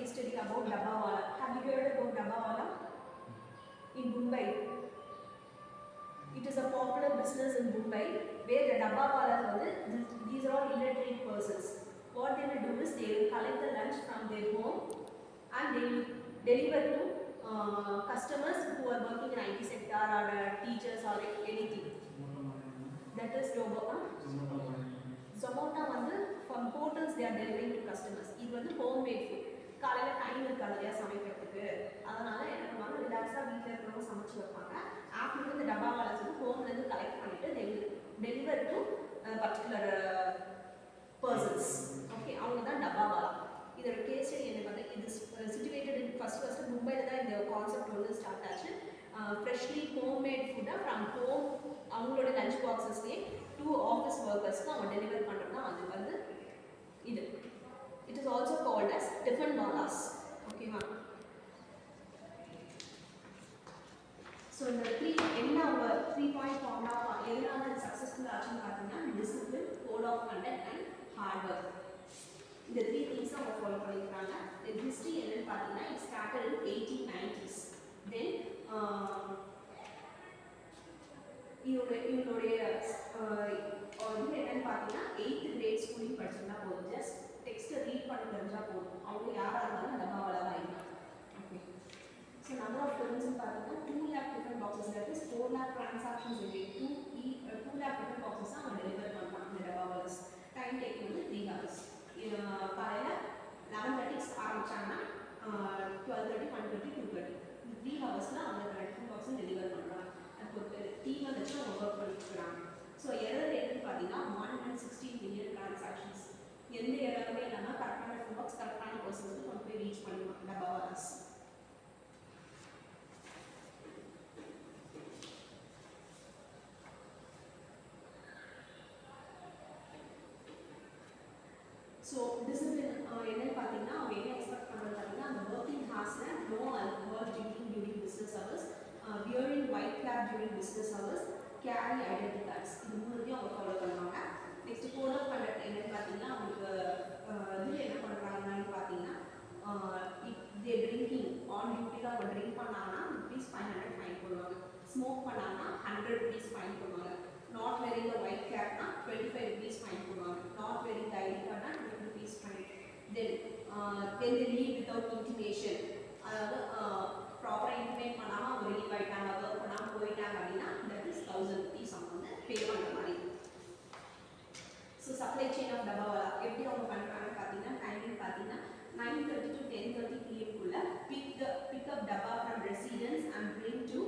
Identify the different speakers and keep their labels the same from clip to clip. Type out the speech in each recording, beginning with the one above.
Speaker 1: case study about Dabbawala. Have you heard about Dabbawala? In Mumbai. It is a popular business in Mumbai where the Dabbawalas, these are all illiterate persons. What they will do is they will collect the lunch from their home and they will deliver to customers who are working in IT sector or teachers or anything. That is Zomato வந்து from hotels they are delivering to customers. இது வந்து homemade food. காலையில time இருக்காது இல்லையா சமைக்கிறதுக்கு, அதனால என்ன பண்ணுவாங்க, ரிலாக்ஸாக வீட்டில் இருக்கிறவங்க சமைச்சு வைப்பாங்க. ஆஃப்டர்நூன் இந்த டப்பாவாலாஸ் வந்து ஹோம்லேருந்து கலெக்ட் பண்ணிட்டு they will deliver to particular persons. Okay, அவங்க தான் டப்பாவாலா. இதோட கேஸ் ஸ்டடி என்ன பார்த்தா, இது சிச்சுவேட்டட் இன் ஃபர்ஸ்ட் மும்பையில் தான் இந்த கான்செப்ட் வந்து ஸ்டார்ட் ஆச்சு. ஃப்ரெஷ்லி ஹோம்மேட் ஃபுட்டாக ஃப்ரம் ஹோம் அவங்களோட லஞ்ச் பாக்ஸஸ்லேயே 2 ஆஃபீஸ் ஒர்க்கர்ஸ்க்கு அவங்க டெலிவர் பண்ணுறது தான் அது வந்து இது. It is also called as tiffin walas. Okay, ma'am. So இந்த 3 என்ன அவங்க 3 பாயிண்ட் ஃபார்முலா எதனால அது சக்சஸ்ஃபுல் ஆச்சுன்னு பார்த்தீங்கன்னா, discipline, code of conduct and hard work. இந்த 3 திங்ஸ் அவங்க ஃபாலோ பண்ணியிருக்காங்க. இந்த ஹிஸ்ட்ரி என்னன்னு பார்த்தீங்கன்னா, இட் ஸ்டார்டட் இன் 1890s. தென் இவங்களுடைய இது என்னன்னு பார்த்தீங்கன்னா 8th grade ஸ்கூலிங் படிச்சிருந்தா போதும், ஜஸ்ட் டெக்ஸ்ட்டை ரீட் பண்ண தெரிஞ்சால் போதும், அவங்க யாராக இருந்தாலும் டப்பாவாலாக ஆகிடும். ஓகே, ஸோ நம்பர் ஆஃப் டெர்ம்ஸ்ன்னு பார்த்தீங்கன்னா 2 lakh different boxes, that is 4 lakh transactions இருக்கு. 2 lakh டிஃபரெண்ட் பாக்ஸஸ் தான் அவங்க டெலிவர் பண்ணுறாங்க இந்த டப்பாவாலாஸ். டைம் டேக்கிங் வந்து 3 hours. காலையில் 11:30 ஆரம்பித்தாங்கன்னா 12:30, 1:30, 2:30 இந்த 3 ஹவர்ஸில் அவங்க டிஃபரெண்ட் பாக்ஸும் டெலிவர் பண்ணுறாங்க. அதுக்கு ஒரு டீமை வச்சு அவங்க ஒர்க் பண்ணிட்டுருக்காங்க. ஸோ எரர் ரேட்டுன்னு பார்த்தீங்கன்னா 116 million ட்ரான்சாக்ஷன்ஸ். எந்த எரருமே இல்லாமல் கரெக்டான டிஃபரெண்ட் பாக்ஸ் கரெக்டான பர்சன்ஸ்க்கு கொண்டு போய் ரீச் பண்ணுவாங்க டப்பாவாலாஸ். ஸோ டிசிப்ளின் என்னன்னு பார்த்தீங்கன்னா, அவங்க என்ன எக்ஸ்பெக்ட் பண்ணுறது பார்த்தீங்கன்னா, அந்த ஒர்க்கிங் ஹார்ஸ்ல no alcohol drinking during business hours, wearing white cap during business hours, carry identity cards, இது 3 அவங்க ஃபாலோ பண்ணுவாங்க. நெக்ஸ்ட் கோட் ஆஃப் கண்டக்ட் என்னன்னு பார்த்தீங்கன்னா, அவங்களுக்கு இது என்ன பண்ணுறாங்கன்னு பார்த்தீங்கன்னா, தே ட்ரிங்கிங் ஆன் டியூட்டியில் அவங்க ட்ரிங்க் பண்ணாங்கன்னா rupees 500 ஃபைன் போடுவாங்க. ஸ்மோக் பண்ணாங்கன்னா 100 rupees ஃபைன் போடுவாங்க. நாட் வெரிங் த ஒயிட் கேப்னா 25 rupees ஃபைன் போடுவாங்க. நாட் வெரிங் த ஐடி கார்ட்னா 20 rupees fine. Then they leave without intimation, அதாவது ப்ராப்பராக இன்டிமேட் பண்ணாமல் அவங்க லீவ் ஆகிட்டாங்க, ஒர்க் பண்ணாமல் போயிட்டாங்க அப்படின்னா தட் இஸ் 1000 rupees அவங்க வந்து பே பண்ணுற மாதிரி. So supply chain of dabbawala எப்படி அவங்க பண்ணுறாங்கன்னு பார்த்தீங்கன்னா, டைமிங் பார்த்தீங்கன்னா 9:30 to 10:30 PM pick up dabba from residents and bring to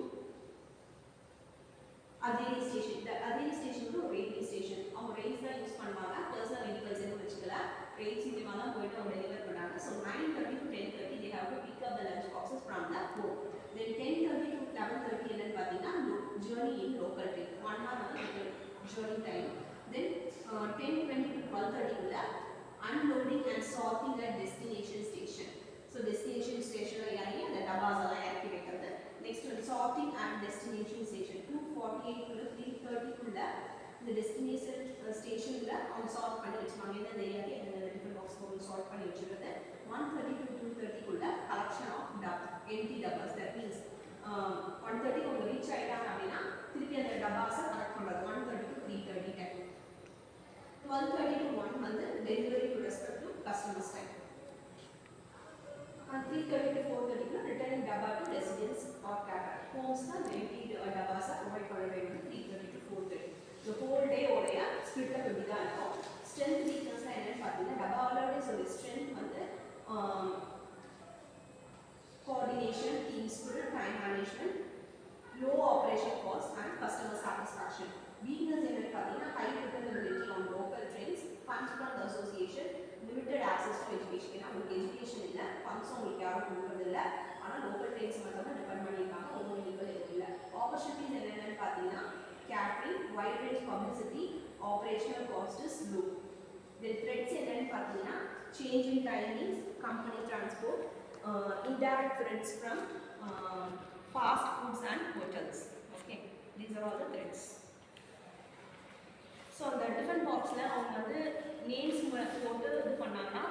Speaker 1: Adheri station. The Adheri station is a railway station. அவங்க rails தான் யூஸ் பண்ணுவாங்க, பர்சனல் வெஹிக்கல்ஸ் எதுவும் வச்சுக்கல, rails மூலமா தான் போயிட்டு அவங்க டெலிவர் பண்ணுறாங்க. So 9:30 to 10:30 they have to pick up the lunch boxes from the home. Then 10:30 to 11:30 என்னன்னு பார்த்தீங்கன்னா journey in local train, 1 hour வந்து journey time. Then 10:20 to 12:30 குள்ள unloading and sorting at destination station. So destination station la irangi and dabbas alla irakki vekkradhu. Next one sorting at destination station 2:48 to 3:30 kulla the destination station la on sort panni vechiranga, endha area ku endha different box ku sort panni vechirukku. 1:30 to 2:30 kulla collection of empty dabbas, that means 1:30 ku reach aayidanga appadina thirupi andha dabbas collect pandrathu 1:30 to 3:30 time. 12:30 to 1 வந்து delivery to respect to customers time. And 3:30 to 4:30 returning dabba to residents or caterer. Homes na empty dabbas provide பண்ண வேண்டியது 3:30 to 4:30. The whole day ஓடைய split up இப்படி தான் இருக்கும். Strength weakness என்னன்னு பார்த்தீங்கன்னா, டப்பாவோட சொல்லி ஸ்ட்ரென்த் வந்து coordination, team spirit, time management, low operation cost and customer satisfaction. Weakness என்னன்னு பார்த்தீங்கன்னா, high dependability on local trains, funds from the association, limited access to education. ஏன்னா உங்களுக்கு எஜுகேஷன் இல்லை, ஃபண்ட்ஸ் உங்களுக்கு யாரும் கொடுக்குறது இல்லை, ஆனால் லோக்கல் ட்ரெயின்ஸ் மட்டும் தான் டிபெண்ட் பண்ணியிருக்காங்க, ஒன்றும் லீகல் எதுவும் இல்லை. ஆப்பர்ச்சுனிட்டிஸ் என்னென்னு பார்த்தீங்கன்னா, catering, wide range publicity, operational cost is low. Then threats என்னென்னு பார்த்தீங்கன்னா, change in timings, company transport, indirect threats from fast foods and hotels. Okay, these are all the threats. So அந்த different பாக்ஸில் அவங்க வந்து names போட்டு இது பண்ணாங்கன்னா